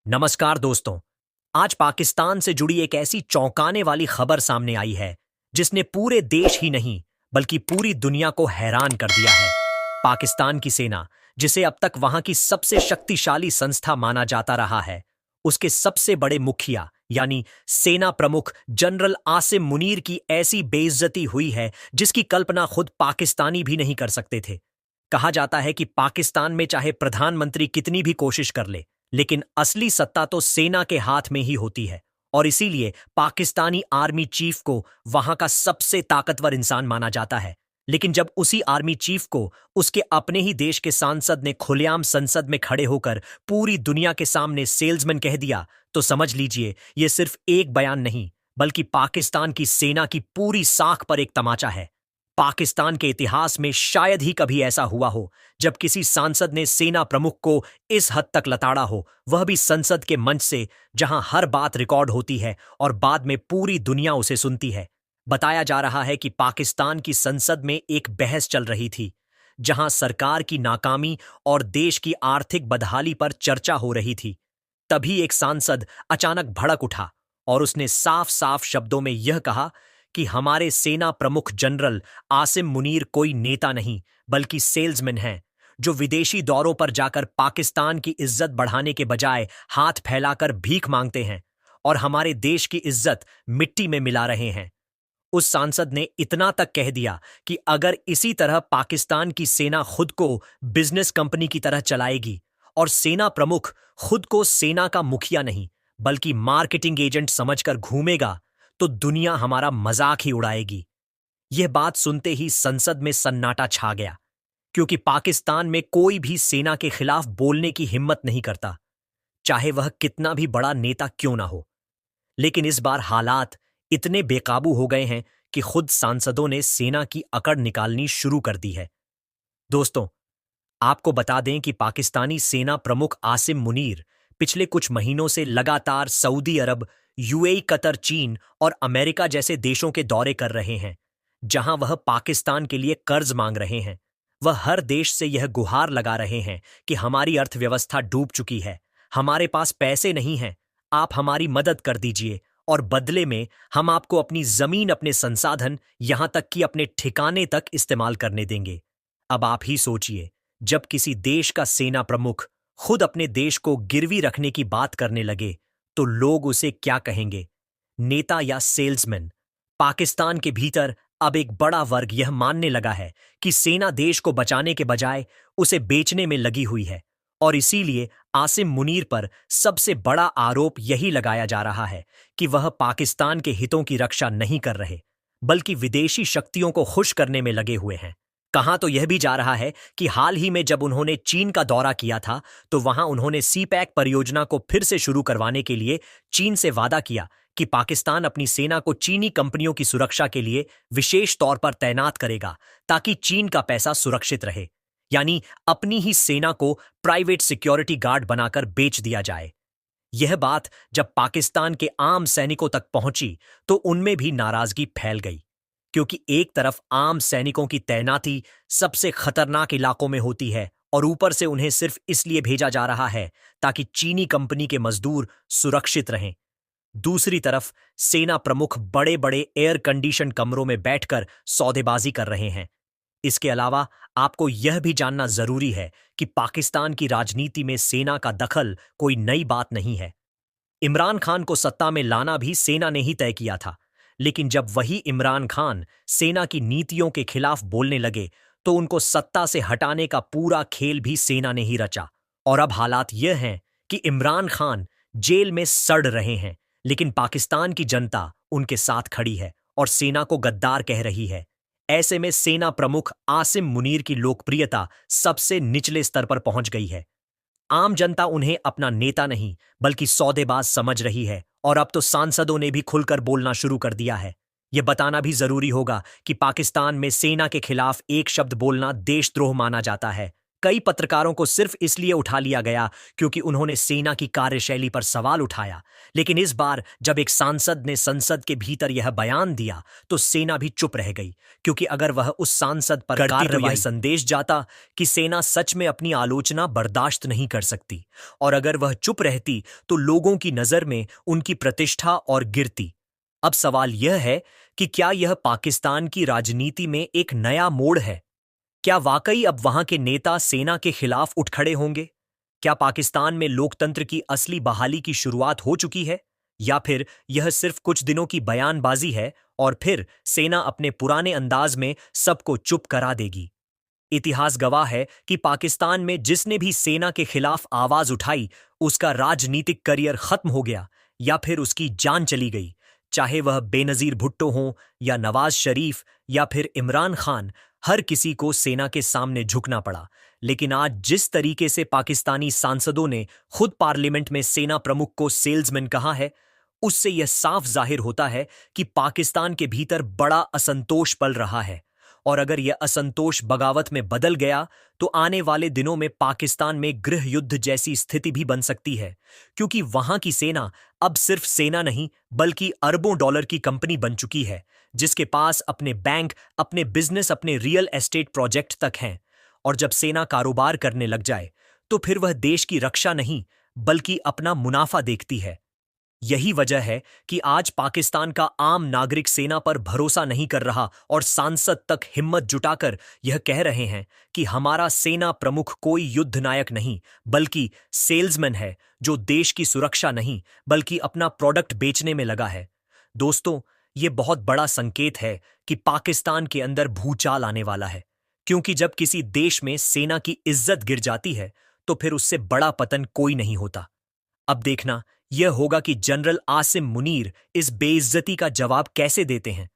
नमस्कार दोस्तों। आज पाकिस्तान से जुड़ी एक ऐसी चौंकाने वाली खबर सामने आई है जिसने पूरे देश ही नहीं बल्कि पूरी दुनिया को हैरान कर दिया है। पाकिस्तान की सेना, जिसे अब तक वहां की सबसे शक्तिशाली संस्था माना जाता रहा है, उसके सबसे बड़े मुखिया यानी सेना प्रमुख जनरल आसिम मुनीर की ऐसी बेइज्जती हुई है जिसकी कल्पना खुद पाकिस्तानी भी नहीं कर सकते थे। कहा जाता है कि पाकिस्तान में चाहे प्रधानमंत्री कितनी भी कोशिश कर ले, लेकिन असली सत्ता तो सेना के हाथ में ही होती है। और इसीलिए पाकिस्तानी आर्मी चीफ को वहां का सबसे ताकतवर इंसान माना जाता है। लेकिन जब उसी आर्मी चीफ को उसके अपने ही देश के सांसद ने खुलेआम संसद में खड़े होकर पूरी दुनिया के सामने सेल्समैन कह दिया, तो समझ लीजिए ये सिर्फ एक बयान नहीं बल्कि पाकिस्तान की सेना की पूरी साख पर एक तमाचा है। पाकिस्तान के इतिहास में शायद ही कभी ऐसा हुआ हो जब किसी सांसद ने सेना प्रमुख को इस हद तक लताड़ा हो, वह भी संसद के मंच से, जहां हर बात रिकॉर्ड होती है और बाद में पूरी दुनिया उसे सुनती है। बताया जा रहा है कि पाकिस्तान की संसद में एक बहस चल रही थी, जहां सरकार की नाकामी और देश की आर्थिक बदहाली पर चर्चा हो रही थी। तभी एक सांसद अचानक भड़क उठा और उसने साफ साफ शब्दों में यह कहा कि हमारे सेना प्रमुख जनरल आसिम मुनीर कोई नेता नहीं बल्कि सेल्समैन हैं, जो विदेशी दौरों पर जाकर पाकिस्तान की इज्जत बढ़ाने के बजाय हाथ फैलाकर भीख मांगते हैं और हमारे देश की इज्जत मिट्टी में मिला रहे हैं। उस सांसद ने इतना तक कह दिया कि अगर इसी तरह पाकिस्तान की सेना खुद को बिजनेस कंपनी की तरह चलाएगी और सेना प्रमुख खुद को सेना का मुखिया नहीं बल्कि मार्केटिंग एजेंट समझकर घूमेगा, तो दुनिया हमारा मजाक ही उड़ाएगी। यह बात सुनते ही संसद में सन्नाटा छा गया, क्योंकि पाकिस्तान में कोई भी सेना के खिलाफ बोलने की हिम्मत नहीं करता, चाहे वह कितना भी बड़ा नेता क्यों ना हो। लेकिन इस बार हालात इतने बेकाबू हो गए हैं कि खुद सांसदों ने सेना की अकड़ निकालनी शुरू कर दी है। दोस्तों, आपको बता दें कि पाकिस्तानी सेना प्रमुख आसिम मुनीर पिछले कुछ महीनों से लगातार सऊदी अरब, यूएई, कतर, चीन और अमेरिका जैसे देशों के दौरे कर रहे हैं, जहां वह पाकिस्तान के लिए कर्ज मांग रहे हैं। वह हर देश से यह गुहार लगा रहे हैं कि हमारी अर्थव्यवस्था डूब चुकी है, हमारे पास पैसे नहीं हैं, आप हमारी मदद कर दीजिए और बदले में हम आपको अपनी जमीन, अपने संसाधन, यहां तक कि अपने ठिकाने तक इस्तेमाल करने देंगे। अब आप ही सोचिए, जब किसी देश का सेना प्रमुख खुद अपने देश को गिरवी रखने की बात करने लगे, तो लोग उसे क्या कहेंगे, नेता या सेल्समैन? पाकिस्तान के भीतर अब एक बड़ा वर्ग यह मानने लगा है कि सेना देश को बचाने के बजाय उसे बेचने में लगी हुई है, और इसीलिए आसिम मुनीर पर सबसे बड़ा आरोप यही लगाया जा रहा है कि वह पाकिस्तान के हितों की रक्षा नहीं कर रहे बल्कि विदेशी शक्तियों को खुश करने में लगे हुए हैं। कहा तो यह भी जा रहा है कि हाल ही में जब उन्होंने चीन का दौरा किया था, तो वहां उन्होंने सीपैक परियोजना को फिर से शुरू करवाने के लिए चीन से वादा किया कि पाकिस्तान अपनी सेना को चीनी कंपनियों की सुरक्षा के लिए विशेष तौर पर तैनात करेगा, ताकि चीन का पैसा सुरक्षित रहे। यानी अपनी ही सेना को प्राइवेट सिक्योरिटी गार्ड बनाकर बेच दिया जाए। यह बात जब पाकिस्तान के आम सैनिकों तक पहुंची, तो उनमें भी नाराजगी फैल गई, क्योंकि एक तरफ आम सैनिकों की तैनाती सबसे खतरनाक इलाकों में होती है और ऊपर से उन्हें सिर्फ इसलिए भेजा जा रहा है ताकि चीनी कंपनी के मजदूर सुरक्षित रहें। दूसरी तरफ सेना प्रमुख बड़े बड़े एयर कंडीशन कमरों में बैठकर सौदेबाजी कर रहे हैं। इसके अलावा आपको यह भी जानना जरूरी है कि पाकिस्तान की राजनीति में सेना का दखल कोई नई बात नहीं है। इमरान खान को सत्ता में लाना भी सेना ने ही तय किया था, लेकिन जब वही इमरान खान सेना की नीतियों के खिलाफ बोलने लगे, तो उनको सत्ता से हटाने का पूरा खेल भी सेना ने ही रचा। और अब हालात यह हैं कि इमरान खान जेल में सड़ रहे हैं, लेकिन पाकिस्तान की जनता उनके साथ खड़ी है और सेना को गद्दार कह रही है। ऐसे में सेना प्रमुख आसिम मुनीर की लोकप्रियता सबसे निचले स्तर पर पहुंच गई है। आम जनता उन्हें अपना नेता नहीं बल्कि सौदेबाज समझ रही है, और अब तो सांसदों ने भी खुलकर बोलना शुरू कर दिया है। यह बताना भी जरूरी होगा कि पाकिस्तान में सेना के खिलाफ एक शब्द बोलना देशद्रोह माना जाता है। कई पत्रकारों को सिर्फ इसलिए उठा लिया गया क्योंकि उन्होंने सेना की कार्यशैली पर सवाल उठाया। लेकिन इस बार जब एक सांसद ने संसद के भीतर यह बयान दिया तो सेना भी चुप रह गई, क्योंकि अगर वह उस सांसद पर करती तो यह संदेश जाता कि सेना सच में अपनी आलोचना बर्दाश्त नहीं कर सकती, और अगर वह चुप रहती तो लोगों की नजर में उनकी प्रतिष्ठा और गिरती। अब सवाल यह है कि क्या यह पाकिस्तान की राजनीति में एक नया मोड़ है? क्या वाकई अब वहां के नेता सेना के खिलाफ उठ खड़े होंगे? क्या पाकिस्तान में लोकतंत्र की असली बहाली की शुरुआत हो चुकी है, या फिर यह सिर्फ कुछ दिनों की बयानबाजी है और फिर सेना अपने पुराने अंदाज में सबको चुप करा देगी? इतिहास गवाह है कि पाकिस्तान में जिसने भी सेना के खिलाफ आवाज उठाई उसका राजनीतिक करियर खत्म हो गया या फिर उसकी जान चली गई। चाहे वह बेनजीर भुट्टो हों या नवाज शरीफ या फिर इमरान खान, हर किसी को सेना के सामने झुकना पड़ा। लेकिन आज जिस तरीके से पाकिस्तानी सांसदों ने खुद पार्लियामेंट में सेना प्रमुख को सेल्समैन कहा है, उससे यह साफ जाहिर होता है कि पाकिस्तान के भीतर बड़ा असंतोष पल रहा है। और अगर यह असंतोष बगावत में बदल गया तो आने वाले दिनों में पाकिस्तान में गृह युद्ध जैसी स्थिति भी बन सकती है, क्योंकि वहां की सेना अब सिर्फ सेना नहीं बल्कि अरबों डॉलर की कंपनी बन चुकी है, जिसके पास अपने बैंक, अपने बिजनेस, अपने रियल एस्टेट प्रोजेक्ट तक हैं। और जब सेना कारोबार करने लग जाए तो फिर वह देश की रक्षा नहीं बल्कि अपना मुनाफा देखती है। यही वजह है कि आज पाकिस्तान का आम नागरिक सेना पर भरोसा नहीं कर रहा और सांसद तक हिम्मत जुटाकर यह कह रहे हैं कि हमारा सेना प्रमुख कोई युद्ध नायक नहीं बल्कि सेल्समैन है, जो देश की सुरक्षा नहीं बल्कि अपना प्रोडक्ट बेचने में लगा है। दोस्तों, ये बहुत बड़ा संकेत है कि पाकिस्तान के अंदर भूचाल आने वाला है, क्योंकि जब किसी देश में सेना की इज्जत गिर जाती है तो फिर उससे बड़ा पतन कोई नहीं होता। अब देखना यह होगा कि जनरल आसिम मुनीर इस बेइज्जती का जवाब कैसे देते हैं।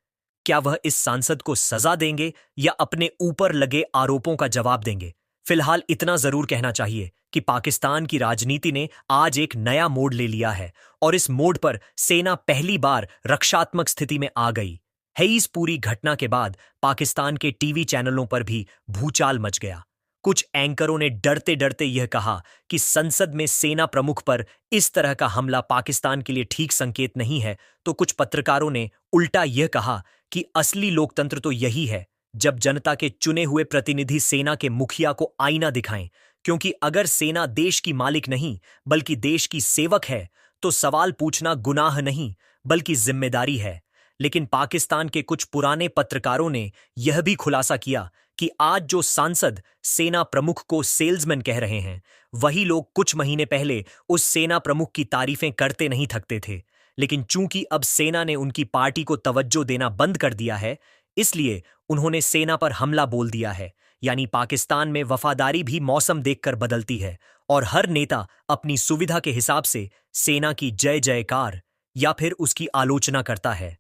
क्या वह इस सांसद को सजा देंगे या अपने ऊपर लगे आरोपों का जवाब देंगे? फिलहाल इतना जरूर कहना चाहिए कि पाकिस्तान की राजनीति ने आज एक नया मोड़ ले लिया है, और इस मोड़ पर सेना पहली बार रक्षात्मक स्थिति में आ गई है। इस पूरी घटना के बाद पाकिस्तान के टीवी चैनलों पर भी भूचाल मच गया। कुछ एंकरों ने डरते डरते यह कहा कि संसद में सेना प्रमुख पर इस तरह का हमला पाकिस्तान के लिए ठीक संकेत नहीं है, तो कुछ पत्रकारों ने उल्टा यह कहा कि असली लोकतंत्र तो यही है जब जनता के चुने हुए प्रतिनिधि सेना के मुखिया को आईना दिखाएं, क्योंकि अगर सेना देश की मालिक नहीं बल्कि देश की सेवक है तो सवाल पूछना गुनाह नहीं बल्कि जिम्मेदारी है। लेकिन पाकिस्तान के कुछ पुराने पत्रकारों ने यह भी खुलासा किया कि आज जो सांसद सेना प्रमुख को सेल्समैन कह रहे हैं, वही लोग कुछ महीने पहले उस सेना प्रमुख की तारीफें करते नहीं थकते थे। लेकिन चूंकि अब सेना ने उनकी पार्टी को तवज्जो देना बंद कर दिया है, इसलिए उन्होंने सेना पर हमला बोल दिया है। यानी पाकिस्तान में वफादारी भी मौसम देखकर बदलती है और हर नेता अपनी सुविधा के हिसाब से सेना की जय जयकार या फिर उसकी आलोचना करता है।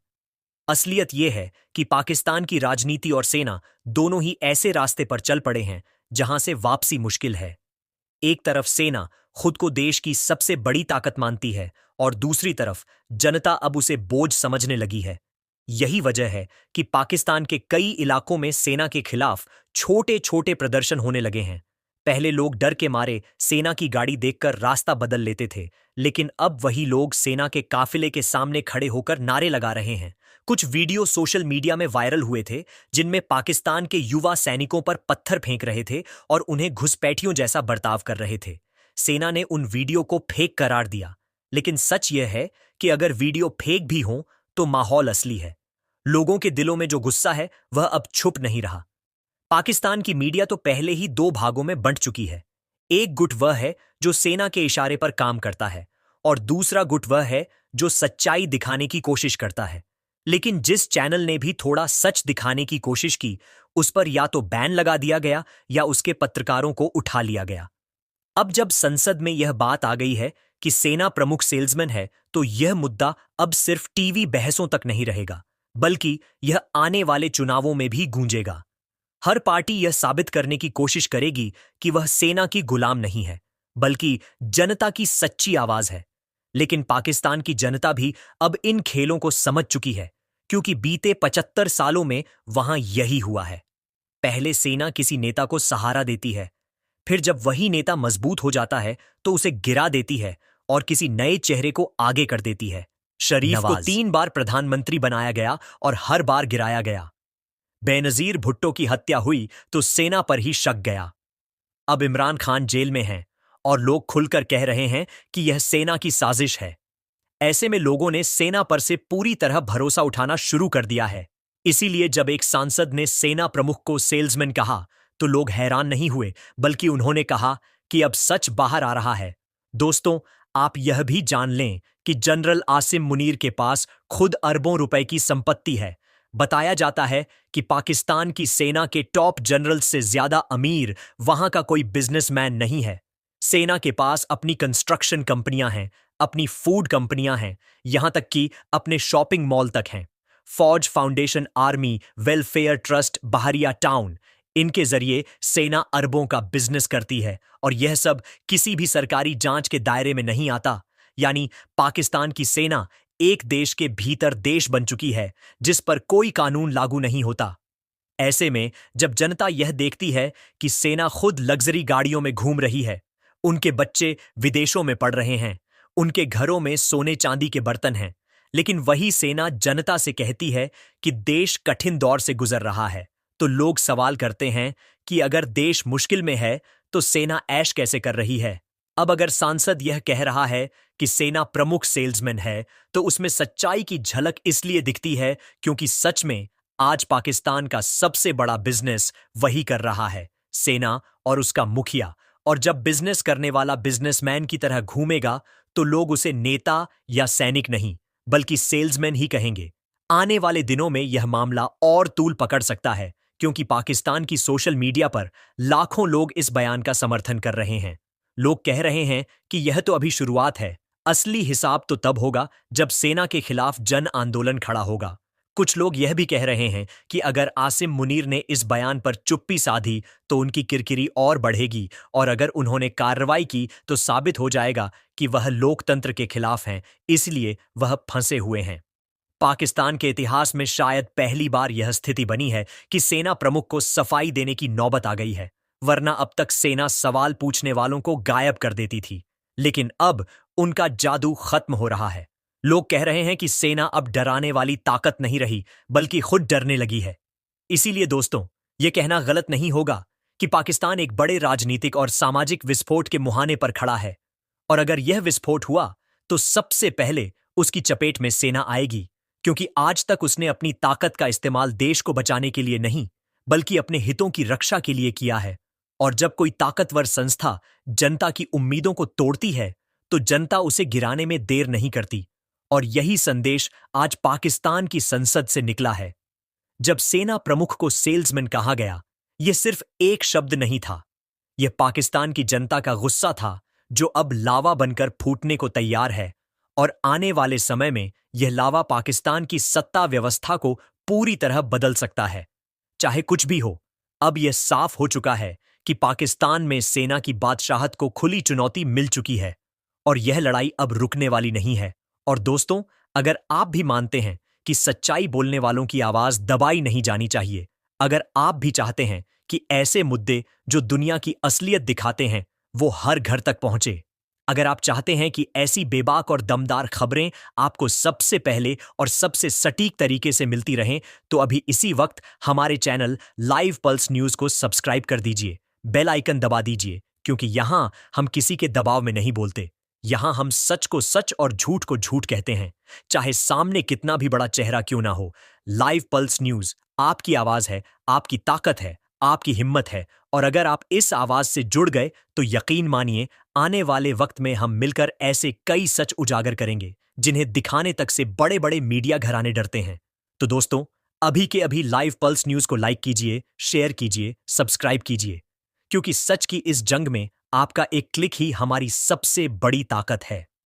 असलियत यह है कि पाकिस्तान की राजनीति और सेना दोनों ही ऐसे रास्ते पर चल पड़े हैं जहां से वापसी मुश्किल है। एक तरफ सेना खुद को देश की सबसे बड़ी ताकत मानती है और दूसरी तरफ जनता अब उसे बोझ समझने लगी है। यही वजह है कि पाकिस्तान के कई इलाकों में सेना के खिलाफ छोटे छोटे प्रदर्शन होने लगे हैं। पहले लोग डर के मारे सेना की गाड़ी देखकर रास्ता बदल लेते थे, लेकिन अब वही लोग सेना के काफिले के सामने खड़े होकर नारे लगा रहे हैं। कुछ वीडियो सोशल मीडिया में वायरल हुए थे जिनमें पाकिस्तान के युवा सैनिकों पर पत्थर फेंक रहे थे और उन्हें घुसपैठियों जैसा बर्ताव कर रहे थे। सेना ने उन वीडियो को फेक करार दिया, लेकिन सच यह है कि अगर वीडियो फेक भी हो तो माहौल असली है। लोगों के दिलों में जो गुस्सा है वह अब छुप नहीं रहा। पाकिस्तान की मीडिया तो पहले ही दो भागों में बंट चुकी है। एक गुट वह है जो सेना के इशारे पर काम करता है और दूसरा गुट वह है जो सच्चाई दिखाने की कोशिश करता है। लेकिन जिस चैनल ने भी थोड़ा सच दिखाने की कोशिश की, उस पर या तो बैन लगा दिया गया या उसके पत्रकारों को उठा लिया गया। अब जब संसद में यह बात आ गई है कि सेना प्रमुख सेल्समैन है, तो यह मुद्दा अब सिर्फ टीवी बहसों तक नहीं रहेगा, बल्कि यह आने वाले चुनावों में भी गूंजेगा। हर पार्टी यह साबित करने की कोशिश करेगी कि वह सेना की गुलाम नहीं है, बल्कि जनता की सच्ची आवाज है। लेकिन पाकिस्तान की जनता भी अब इन खेलों को समझ चुकी है, क्योंकि बीते 75 सालों में वहां यही हुआ है। पहले सेना किसी नेता को सहारा देती है, फिर जब वही नेता मजबूत हो जाता है तो उसे गिरा देती है और किसी नए चेहरे को आगे कर देती है। शरीफ को 3 बार प्रधानमंत्री बनाया गया और हर बार गिराया गया। बेनजीर भुट्टो की हत्या हुई तो सेना पर ही शक गया। अब इमरान खान जेल में हैं और लोग खुलकर कह रहे हैं कि यह सेना की साजिश है। ऐसे में लोगों ने सेना पर से पूरी तरह भरोसा उठाना शुरू कर दिया है। इसीलिए जब एक सांसद ने सेना प्रमुख को सेल्समैन कहा तो लोग हैरान नहीं हुए, बल्कि उन्होंने कहा कि अब सच बाहर आ रहा है। दोस्तों, आप यह भी जान लें कि जनरल आसिम मुनीर के पास खुद अरबों रुपए की संपत्ति है। बताया जाता है कि पाकिस्तान की सेना के टॉप जनरल से ज्यादा अमीर वहां का कोई बिजनेसमैन नहीं है। सेना के पास अपनी कंस्ट्रक्शन कंपनियां हैं, अपनी फूड कंपनियां हैं, यहां तक कि अपने शॉपिंग मॉल तक हैं। फौज फाउंडेशन, आर्मी वेलफेयर ट्रस्ट, बहरिया टाउन, इनके जरिए सेना अरबों का बिजनेस करती है और यह सब किसी भी सरकारी जांच के दायरे में नहीं आता। यानी पाकिस्तान की सेना एक देश के भीतर देश बन चुकी है जिस पर कोई कानून लागू नहीं होता। ऐसे में जब जनता यह देखती है कि सेना खुद लग्जरी गाड़ियों में घूम रही है, उनके बच्चे विदेशों में पढ़ रहे हैं, उनके घरों में सोने चांदी के बर्तन हैं, लेकिन वही सेना जनता से कहती है कि देश कठिन दौर से गुजर रहा है, तो लोग सवाल करते हैं कि अगर देश मुश्किल में है तो सेना ऐश कैसे कर रही है। अब अगर सांसद यह कह रहा है कि सेना प्रमुख सेल्समैन है तो उसमें सच्चाई की झलक इसलिए दिखती है क्योंकि सच में आज पाकिस्तान का सबसे बड़ा बिजनेस वही कर रहा है, सेना और उसका मुखिया। और जब बिजनेस करने वाला बिजनेसमैन की तरह घूमेगा तो लोग उसे नेता या सैनिक नहीं बल्कि सेल्समैन ही कहेंगे। आने वाले दिनों में यह मामला और तूल पकड़ सकता है क्योंकि पाकिस्तान की सोशल मीडिया पर लाखों लोग इस बयान का समर्थन कर रहे हैं। लोग कह रहे हैं कि यह तो अभी शुरुआत है, असली हिसाब तो तब होगा जब सेना के खिलाफ जन आंदोलन खड़ा होगा। कुछ लोग यह भी कह रहे हैं कि अगर आसिम मुनीर ने इस बयान पर चुप्पी साधी तो उनकी किरकिरी और बढ़ेगी और अगर उन्होंने कार्रवाई की तो साबित हो जाएगा कि वह लोकतंत्र के खिलाफ हैं, इसलिए वह फंसे हुए हैं। पाकिस्तान के इतिहास में शायद पहली बार यह स्थिति बनी है कि सेना प्रमुख को सफाई देने की नौबत आ गई है, वरना अब तक सेना सवाल पूछने वालों को गायब कर देती थी, लेकिन अब उनका जादू खत्म हो रहा है। लोग कह रहे हैं कि सेना अब डराने वाली ताकत नहीं रही बल्कि खुद डरने लगी है। इसीलिए दोस्तों, यह कहना गलत नहीं होगा कि पाकिस्तान एक बड़े राजनीतिक और सामाजिक विस्फोट के मुहाने पर खड़ा है, और अगर यह विस्फोट हुआ तो सबसे पहले उसकी चपेट में सेना आएगी, क्योंकि आज तक उसने अपनी ताकत का इस्तेमाल देश को बचाने के लिए नहीं बल्कि अपने हितों की रक्षा के लिए किया है। और जब कोई ताकतवर संस्था जनता की उम्मीदों को तोड़ती है तो जनता उसे गिराने में देर नहीं करती, और यही संदेश आज पाकिस्तान की संसद से निकला है। जब सेना प्रमुख को सेल्समैन कहा गया, यह सिर्फ एक शब्द नहीं था, यह पाकिस्तान की जनता का गुस्सा था जो अब लावा बनकर फूटने को तैयार है, और आने वाले समय में यह लावा पाकिस्तान की सत्ता व्यवस्था को पूरी तरह बदल सकता है। चाहे कुछ भी हो, अब यह साफ हो चुका है कि पाकिस्तान में सेना की बादशाहत को खुली चुनौती मिल चुकी है और यह लड़ाई अब रुकने वाली नहीं है। और दोस्तों, अगर आप भी मानते हैं कि सच्चाई बोलने वालों की आवाज दबाई नहीं जानी चाहिए, अगर आप भी चाहते हैं कि ऐसे मुद्दे जो दुनिया की असलियत दिखाते हैं वो हर घर तक पहुंचे, अगर आप चाहते हैं कि ऐसी बेबाक और दमदार खबरें आपको सबसे पहले और सबसे सटीक तरीके से मिलती रहें, तो अभी इसी वक्त हमारे चैनल लाइव पल्स न्यूज को सब्सक्राइब कर दीजिए, बेल आइकन दबा दीजिए, क्योंकि यहां हम किसी के दबाव में नहीं बोलते। यहां हम सच को सच और झूठ को झूठ कहते हैं, चाहे सामने कितना भी बड़ा चेहरा क्यों ना हो। लाइव पल्स न्यूज आपकी आवाज है, आपकी ताकत है, आपकी हिम्मत है, और अगर आप इस आवाज से जुड़ गए तो यकीन मानिए आने वाले वक्त में हम मिलकर ऐसे कई सच उजागर करेंगे जिन्हें दिखाने तक से बड़े बड़े मीडिया घराने डरते हैं। तो दोस्तों, अभी के अभी लाइव पल्स न्यूज को लाइक कीजिए, शेयर कीजिए, सब्सक्राइब कीजिए, क्योंकि सच की इस जंग में आपका एक क्लिक ही हमारी सबसे बड़ी ताकत है।